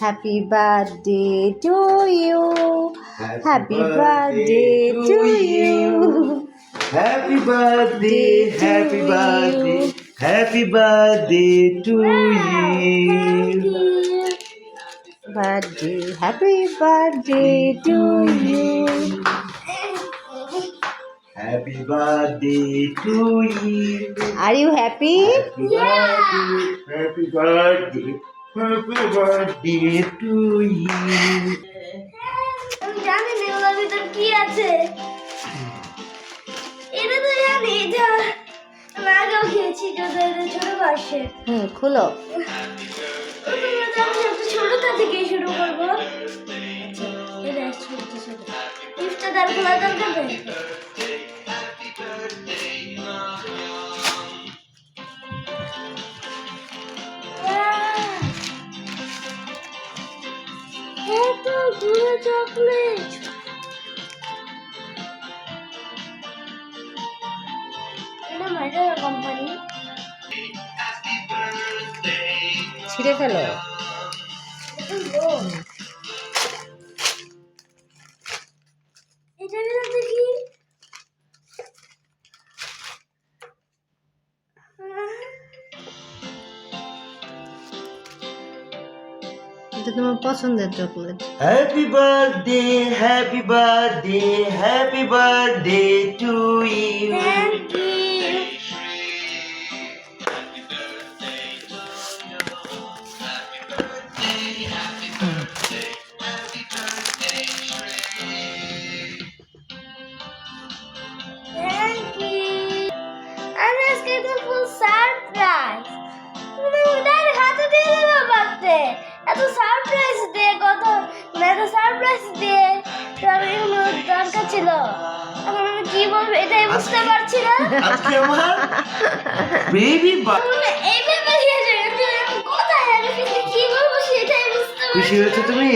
Happy birthday to you. Happy birthday to you. Happy birthday, happy birthday, happy birthday to you. Happy birthday to you. Happy birthday to you. Are you happy? Happy birthday, happy birthday to you. আমি জানি না ওর ভিতর কি আছে। এটা তো জানি, এটা আমি আগেও খেয়েছি, যত এটা ছোট পাশে। খুলো। আমি ছোটটা থেকে শুরু করবো। এটা ছোট ছোট টিপসটা তার খোলা দরকার নেই। এত গুঁড়ো চকলেট, এটা মাইটার কোম্পানি। ছিঁড়ে ফেলো। এটা ভিতর দেখি এটা তোমার পছন্দের chocolate. Happy birthday, happy birthday, happy birthday to you. Thank you. Thank you. আমি আজকে একদম ফুল সারপ্রাইজ। তুমি ওটার হাতে দিয়ে দিলে বাড়তে এত সারপ্রাইজ দিয়ে কত না, এত সারপ্রাইজ দিয়ে তো আমি দরকার ছিল। এখন আমি কি বলবো এটাই বুঝতে পারছি না। আজকে আমার বেবি এইভাবে কোথায় আমি কি বলবো সেটাই বুঝতে পারছি খুশি না। হয়েছে তুমি?